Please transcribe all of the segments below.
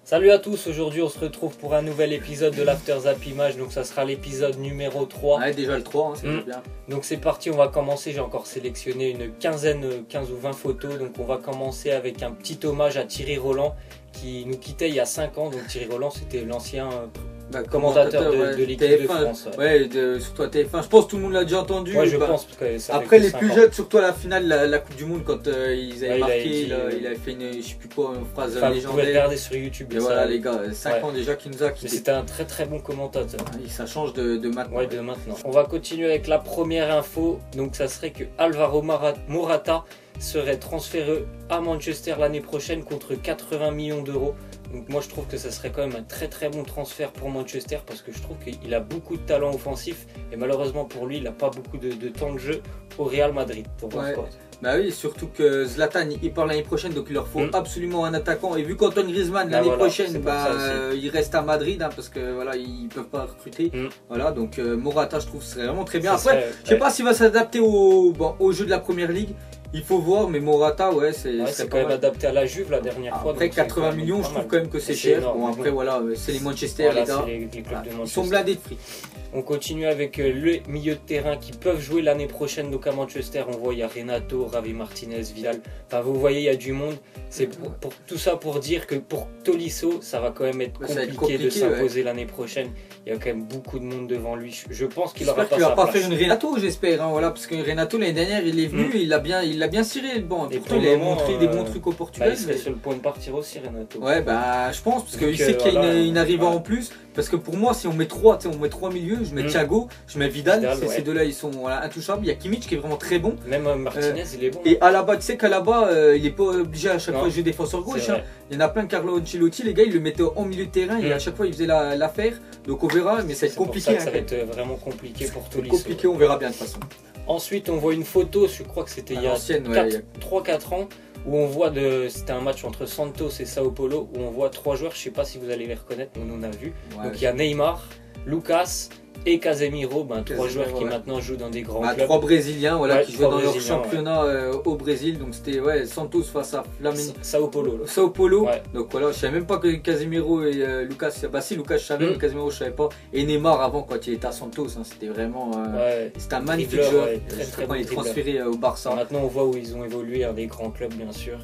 Salut à tous, aujourd'hui on se retrouve pour un nouvel épisode de l'After Zap Image, donc ça sera l'épisode numéro 3. Ouais, déjà le 3, hein, c'est bien. Donc c'est parti, on va commencer, j'ai encore sélectionné une 15 ou 20 photos, donc on va commencer avec un petit hommage à Thierry Roland qui nous quittait il y a 5 ans, donc Thierry Roland c'était l'ancien commentateur de l'équipe de France. Ouais, surtout à TF1, je pense que tout le monde l'a déjà entendu. Ouais, je pense. Parce que ça après fait les plus jeunes, surtout à la finale, la Coupe du Monde, quand ils avaient marqué, il avait fait une, je sais plus quoi, une phrase légendaire. Vous pouvez regarder sur YouTube. Et voilà les gars, 5 ans déjà qu'il nous a quitté. C'était un très bon commentateur. Ça change de maintenant. Ouais, de maintenant. On va continuer avec la première info, donc ça serait que Alvaro Morata serait transféré à Manchester l'année prochaine contre 80 millions d'euros. Donc moi je trouve que ça serait quand même un très bon transfert pour Manchester parce que je trouve qu'il a beaucoup de talent offensif et malheureusement pour lui il n'a pas beaucoup de temps de jeu au Real Madrid. Bah oui, surtout que Zlatan il part l'année prochaine, donc il leur faut absolument un attaquant. Et vu qu'Antoine Griezmann l'année prochaine, il reste à Madrid parce que voilà ils peuvent pas recruter. Voilà, donc Morata je trouve serait vraiment très bien. Après, je sais pas s'il va s'adapter au jeu de la Première Ligue. Il faut voir, mais Morata, c'est quand même adapté à la Juve la dernière fois. Après 80 millions, je trouve quand même que c'est cher. Bon, après voilà, c'est les Manchester, les gars. Ils sont blindés de prix. On continue avec le milieu de terrain qui peuvent jouer l'année prochaine. Donc à Manchester, on voit il y a Renato, Javi Martinez, Vidal. Enfin, vous voyez, il y a du monde. C'est pour tout ça pour dire que pour Tolisso, ça va quand même être compliqué de s'imposer l'année prochaine. Il y a quand même beaucoup de monde devant lui. Je pense qu'il aura pas sa place. Il va pas faire une Renato, j'espère. Hein, voilà, parce que Renato l'année dernière, il est venu, il a bien ciré. Bon, pourtant, il a montré des bons trucs au Portugal. Il serait sur le point de partir aussi, Renato. Ouais, bah je pense parce qu'il sait qu'il y a une arrivée en plus. Parce que pour moi, si on met trois milieux, je mets Thiago, je mets Vidal, ces deux-là ils sont intouchables. Il y a Kimmich qui est vraiment très bon. Même Martinez, il est bon. Et Alaba, tu sais qu'Alaba, il n'est pas obligé à chaque fois de jouer défenseur gauche. Hein. Il y en a plein, Carlo Ancelotti, les gars, ils le mettaient en milieu de terrain et à chaque fois il faisait l'affaire. Donc on verra, mais ça va être compliqué. Ça va être vraiment compliqué pour Tolisso. Compliqué, on verra bien de toute façon. Ensuite, on voit une photo, je crois que c'était il y a 3-4 ans. Où on voit c'était un match entre Santos et Sao Paulo où on voit 3 joueurs, je ne sais pas si vous allez les reconnaître, mais on en a vu. Donc il y a Neymar, Lucas et Casemiro, 3 joueurs qui maintenant jouent dans des grands clubs. 3 Brésiliens qui jouaient dans leur championnat au Brésil. Donc c'était Santos face à Sao Paulo. Sao Paulo. Donc voilà, je savais même pas que Casemiro et Lucas. Bah si, Lucas je savais, mais Casemiro je savais pas. Et Neymar avant quand il était à Santos, c'était vraiment. C'était un magnifique joueur. Très quand il est transféré au Barça. Maintenant on voit où ils ont évolué, des grands clubs bien sûr.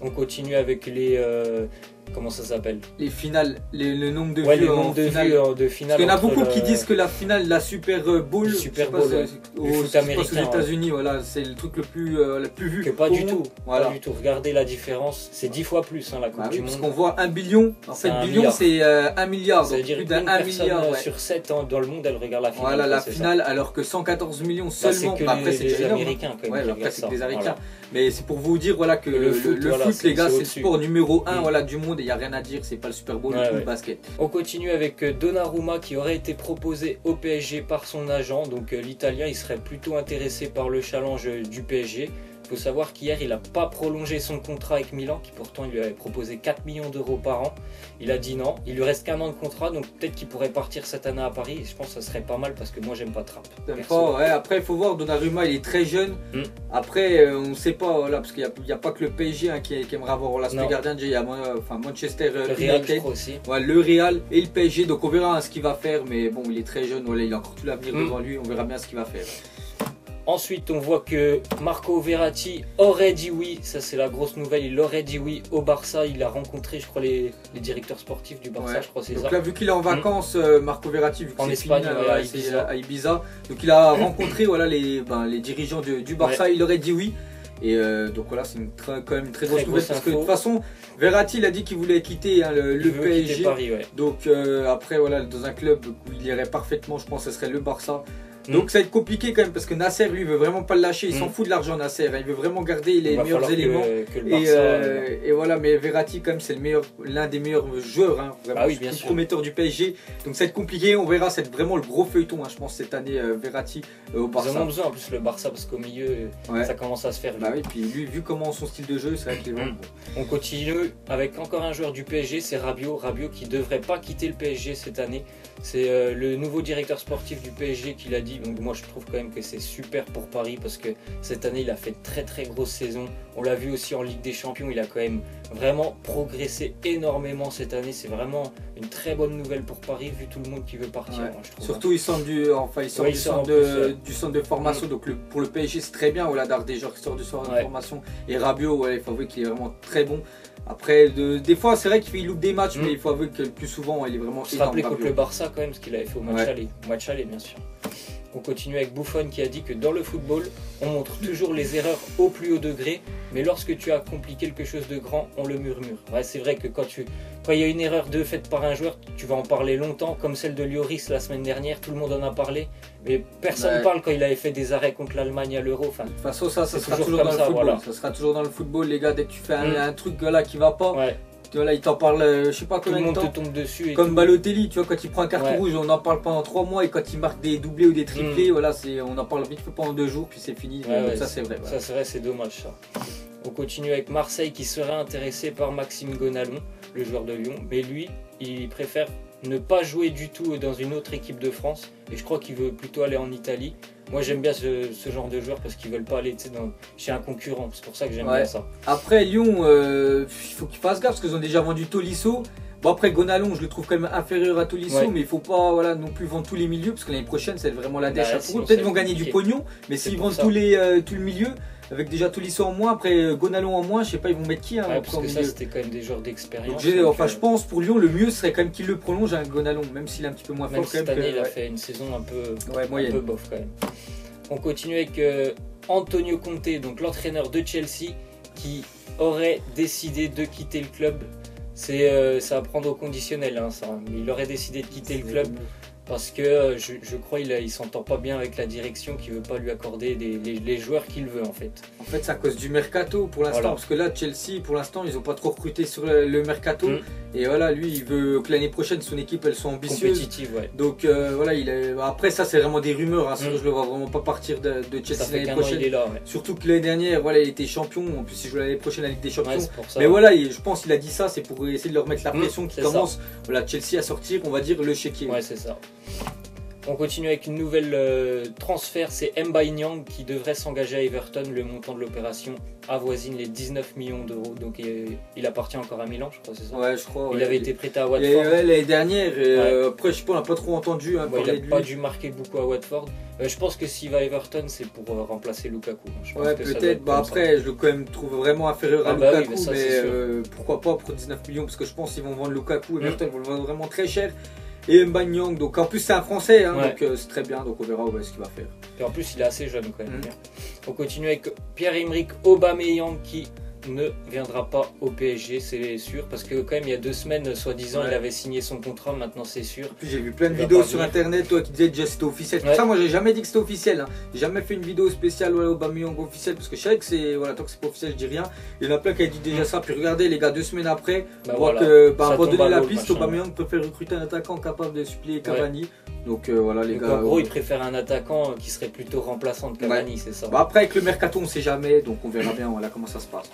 On continue avec les. Comment ça s'appelle? Les finales, le nombre de vues de finale. Parce qu'il y en a beaucoup qui disent que la finale, la Super Bowl, aux États-Unis, voilà, c'est le truc le plus vu. Que pas du tout. Pas du tout. Regardez la différence, c'est 10 fois plus la Coupe du Monde. Parce qu'on voit 1 billion. En fait, billion c'est 1 milliard. Ça veut dire plus d'un milliard sur 7 dans le monde, elle regarde la finale. Voilà la finale, alors que 114 millions seulement. Après c'est des Américains. Après c'est des Américains. Mais c'est pour vous dire que le foot, les gars, c'est le sport numéro 1 du monde et il n'y a rien à dire, c'est pas le Super Bowl, le basket. On continue avec Donnarumma qui aurait été proposé au PSG par son agent, donc l'Italien il serait plutôt intéressé par le challenge du PSG. Il faut savoir qu'hier il n'a pas prolongé son contrat avec Milan, qui pourtant il lui avait proposé 4 millions d'euros par an. Il a dit non, il lui reste qu'un an de contrat, donc peut-être qu'il pourrait partir cette année à Paris. Je pense que ça serait pas mal parce que moi j'aime pas Trapp. Après il faut voir, Donnarumma il est très jeune. Après on ne sait pas, parce qu'il n'y a pas que le PSG qui aimerait avoir l'aspect gardien, il y a Manchester United, le Real et le PSG, donc on verra ce qu'il va faire, mais bon il est très jeune, il a encore tout l'avenir devant lui, on verra bien ce qu'il va faire. Ensuite, on voit que Marco Verratti aurait dit oui, ça c'est la grosse nouvelle, il aurait dit oui au Barça, il a rencontré je crois les directeurs sportifs du Barça, je crois c'est ça. Donc là vu qu'il est en vacances, Marco Verratti, vu que c'est Espagne, à Ibiza, donc il a rencontré les dirigeants du Barça, il aurait dit oui. Et donc voilà, c'est quand même une très grosse nouvelle parce que de toute façon Verratti il a dit qu'il voulait quitter le PSG, Paris, donc après dans un club où il irait parfaitement, je pense que ce serait le Barça. Donc ça va être compliqué quand même parce que Nasser lui veut vraiment pas le lâcher, il s'en fout de l'argent Nasser, il veut vraiment garder les meilleurs éléments et voilà, mais Verratti quand même c'est l'un des meilleurs joueurs, vraiment le prometteur du PSG, donc ça va être compliqué, on verra, c'est vraiment le gros feuilleton je pense cette année Verratti au Barça. Ils en ont besoin en plus le Barça parce qu'au milieu ça commence à se faire. Puis lui vu comment son style de jeu, c'est vrai que On continue avec encore un joueur du PSG, c'est Rabiot qui devrait pas quitter le PSG cette année. C'est le nouveau directeur sportif du PSG qui l'a dit, dit. Donc moi je trouve quand même que c'est super pour Paris parce que cette année il a fait très très grosse saison. On l'a vu aussi en Ligue des Champions, il a quand même vraiment progressé énormément cette année. C'est vraiment une très bonne nouvelle pour Paris vu tout le monde qui veut partir. Ouais. Moi, je trouve, surtout il sort du centre de formation, donc pour le PSG c'est très bien, voilà, d'avoir des joueurs qui sortent du centre de formation. Et Rabiot, il faut avouer qu'il est vraiment très bon. Après, des fois, c'est vrai qu'il loupe des matchs, mais il faut avouer que le plus souvent, il est vraiment énorme. Se rappeler contre le Barça quand même, ce qu'il avait fait au match aller. Match aller, bien sûr. On continue avec Buffon qui a dit que dans le football, on montre toujours les erreurs au plus haut degré, mais lorsque tu as accompli quelque chose de grand, on le murmure. Ouais, c'est vrai que quand il y a une erreur faite par un joueur, tu vas en parler longtemps, comme celle de Lloris la semaine dernière, tout le monde en a parlé, mais personne ne parle quand il avait fait des arrêts contre l'Allemagne à l'Euro. Enfin, de toute façon, ça sera toujours dans le football. Voilà. Ça sera toujours dans le football, les gars, dès que tu fais un truc là qui va pas. Ouais. Là, il t'en parle, je sais pas combien de temps. Tout le monde te tombe dessus. Comme Balotelli, tu vois, quand il prend un carton rouge, on en parle pendant 3 mois, et quand il marque des doublés ou des triplés, voilà, on en parle vite fait pendant 2 jours, puis c'est fini. Donc ça, c'est vrai. Ça, c'est vrai, c'est dommage ça. On continue avec Marseille qui serait intéressé par Maxime Gonalon, le joueur de Lyon, mais lui, il préfère ne pas jouer du tout dans une autre équipe de France, et je crois qu'il veut plutôt aller en Italie. Moi j'aime bien ce genre de joueurs parce qu'ils veulent pas aller chez un concurrent, c'est pour ça que j'aime bien ça. Après Lyon, il faut qu'ils fassent gaffe parce qu'ils ont déjà vendu Tolisso. Bon après Gonalon je le trouve quand même inférieur à Tolisso, mais il faut pas non plus vendre tous les milieux parce que l'année prochaine c'est vraiment la dèche pour eux. Peut-être qu'ils vont gagner du pognon, mais s'ils vendent tout le milieu, avec déjà Tolisso en moins, après Gonalon en moins, je sais pas ils vont mettre qui parce que ça c'était quand même des joueurs d'expérience. Enfin je pense pour Lyon le mieux serait quand même qu'il le prolonge à Gonalon, même s'il est un petit peu moins fort. Cette année il a fait une saison un peu bof quand même. On continue avec Antonio Conte, donc l'entraîneur de Chelsea, qui aurait décidé de quitter le club. Ça à prendre au conditionnel, ça. Il aurait décidé de quitter le club parce que je crois qu'il s'entend pas bien avec la direction qui veut pas lui accorder les joueurs qu'il veut en fait. En fait c'est à cause du mercato pour l'instant, parce que là Chelsea pour l'instant ils ont pas trop recruté sur le mercato et voilà lui il veut que l'année prochaine son équipe elle soit ambitieuse. Compétitive, ouais. Donc voilà après ça c'est vraiment des rumeurs, je le vois vraiment pas partir de Chelsea l'année prochaine. Il est là, surtout que l'année dernière voilà il était champion, en plus il joue l'année prochaine la Ligue des Champions. Mais voilà je pense qu'il a dit ça c'est pour essayer de leur mettre la pression qui commence Chelsea à sortir on va dire le chéquier. Ouais c'est ça. On continue avec une nouvelle transfert, c'est Mbaye Niang qui devrait s'engager à Everton. Le montant de l'opération avoisine les 19 millions d'euros. Donc il appartient encore à Milan, je crois, c'est ça? Ouais, je crois. Il avait été prêté à Watford. L'année dernière, après je sais pas, on n'a pas trop entendu. Il n'a pas dû marquer beaucoup à Watford. Je pense que s'il va à Everton, c'est pour remplacer Lukaku. Ouais, peut-être. Après, je le quand même trouve vraiment inférieur à Lukaku, mais pourquoi pas pour 19 millions? Parce que je pense qu'ils vont vendre Lukaku. Everton vont le vendre vraiment très cher. Et Mbaye Niang, donc en plus c'est un français, donc c'est très bien, donc on verra ce qu'il va faire. Et en plus il est assez jeune quand même. On continue avec Pierre-Emerick Aubameyang qui ne viendra pas au PSG, c'est sûr, parce que quand même il y a 2 semaines, soi-disant il avait signé son contrat, maintenant c'est sûr. Puis j'ai vu plein de vidéos sur internet qui disaient déjà c'était officiel. Ça moi j'ai jamais dit que c'était officiel, j'ai jamais fait une vidéo spéciale Aubameyang officiel, parce que je savais que c'est, tant que c'est pas officiel je dis rien. Il y en a plein qui ont dit déjà ça, puis regardez les gars 2 semaines après, on voit que abandonner la piste, Aubameyang préfère recruter un attaquant capable de suppléer Cavani. Donc voilà les gars. En gros il préfère un attaquant qui serait plutôt remplaçant de Cavani, c'est ça. Après avec le mercato on sait jamais, donc on verra bien comment ça se passe.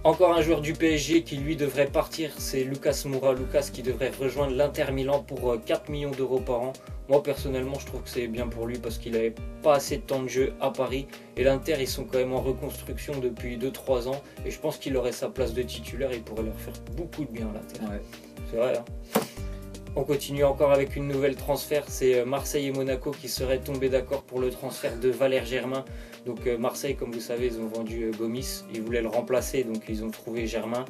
Encore un joueur du PSG qui lui devrait partir, c'est Lucas Moura. Lucas qui devrait rejoindre l'Inter Milan pour 4 millions d'euros par an. Moi personnellement je trouve que c'est bien pour lui parce qu'il n'avait pas assez de temps de jeu à Paris. Et l'Inter ils sont quand même en reconstruction depuis 2-3 ans. Et je pense qu'il aurait sa place de titulaire et il pourrait leur faire beaucoup de bien l'Inter. C'est vrai. On continue encore avec une nouvelle transfert, c'est Marseille et Monaco qui seraient tombés d'accord pour le transfert de Valère Germain. Donc Marseille, comme vous savez, ils ont vendu Gomis, ils voulaient le remplacer, donc ils ont trouvé Germain.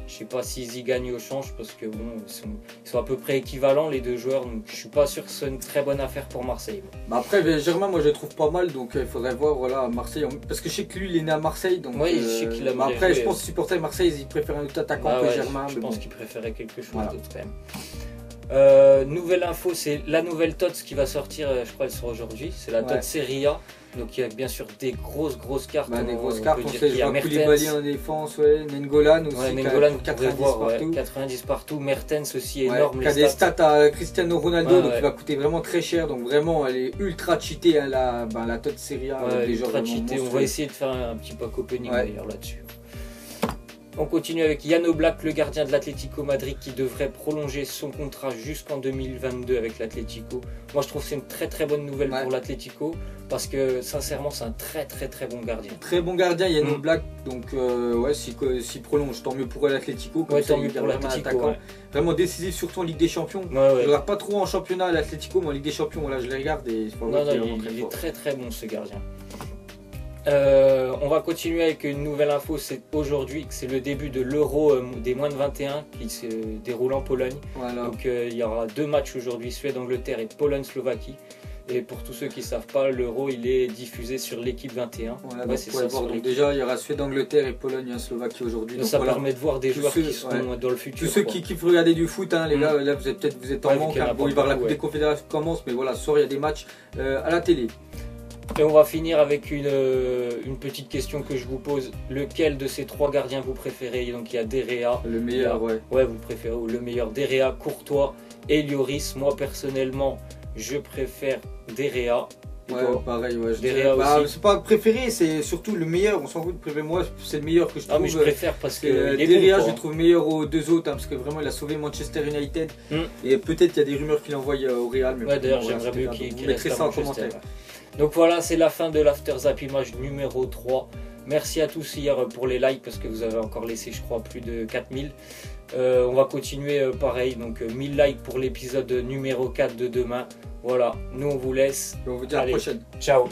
Je ne sais pas s'ils y gagnent au change parce que bon, ils sont à peu près équivalents les deux joueurs, donc je suis pas sûr que ce soit une très bonne affaire pour Marseille. Après Germain, moi je le trouve pas mal, donc il faudrait voir Marseille, parce que je sais que lui il est né à Marseille, donc oui, je sais qu'il a après je pense que supporter Marseille, ils préfèrent un autre attaquant que Germain. Je pense qu'il préférait quelque chose d'autre quand même. Nouvelle info, c'est la nouvelle TOTS qui va sortir, je crois elle sort aujourd'hui, c'est la TOTS Serie A. Donc il y a bien sûr des grosses cartes. Des grosses cartes, on sait, je vois Koulibaly en défense, Nengolan aussi, Nengolan 90 partout. 90 partout, Mertens aussi énorme. Qui a des stats à Cristiano Ronaldo, donc il va coûter vraiment très cher, donc vraiment elle est ultra cheatée la TOTS Serie A. Ultra cheatée, on va essayer de faire un petit pack opening d'ailleurs là-dessus. On continue avec Jan Oblak, le gardien de l'Atlético Madrid, qui devrait prolonger son contrat jusqu'en 2022 avec l'Atlético. Moi, je trouve que c'est une très bonne nouvelle pour l'Atlético, parce que sincèrement, c'est un très bon gardien. Très bon gardien, Jan Oblak. Donc, ouais, s'il prolonge, tant mieux pour l'Atlético. Ouais, tant mieux pour l'Atlético. Ouais. Vraiment décisif, surtout en Ligue des Champions. Ouais. Je ne regarde pas trop en championnat l'Atlético, mais en Ligue des Champions, voilà, je les regarde. Et il est très bon, ce gardien. On va continuer avec une nouvelle info, c'est aujourd'hui, c'est le début de l'Euro des moins de 21 qui se déroule en Pologne. Voilà. Donc il y aura 2 matchs aujourd'hui, Suède-Angleterre et Pologne-Slovaquie. Et pour tous ceux qui ne savent pas, l'Euro il est diffusé sur l'équipe 21. Voilà, ouais, c'est ça. Donc déjà il y aura Suède-Angleterre et Pologne-Slovaquie aujourd'hui. Ça permet de voir des joueurs qui sont dans le futur. Tous ceux qui kiffent regarder du foot, hein, les gars, là vous êtes en manque. Bon, il va y avoir la Coupe des Confédérations commence, mais voilà, ce soir il y a des matchs à la télé. Et on va finir avec une petite question que je vous pose. Lequel de ces 3 gardiens vous préférez? Donc il y a Derrea. Le meilleur, ouais, vous préférez le meilleur. Derrea, Courtois et Lloris. Moi personnellement, je préfère Derrea. Ouais, pareil, ouais. C'est pas préféré, c'est surtout le meilleur. On s'en fout de préférer. Moi, c'est le meilleur que je trouve. Ah, mais je préfère parce que Derrea, je le trouve meilleur aux 2 autres, hein, parce que vraiment, il a sauvé Manchester United. Et peut-être qu'il y a des rumeurs qu'il envoie au Real. Mais d'ailleurs, j'aimerais mieux qu'il mettrait ça en commentaire. Donc voilà, c'est la fin de l'After Zap Image numéro 3. Merci à tous hier pour les likes parce que vous avez encore laissé, je crois, plus de 4000. On va continuer pareil, donc 1000 likes pour l'épisode numéro 4 de demain. Voilà, nous on vous laisse. On vous dit à la prochaine. Ciao.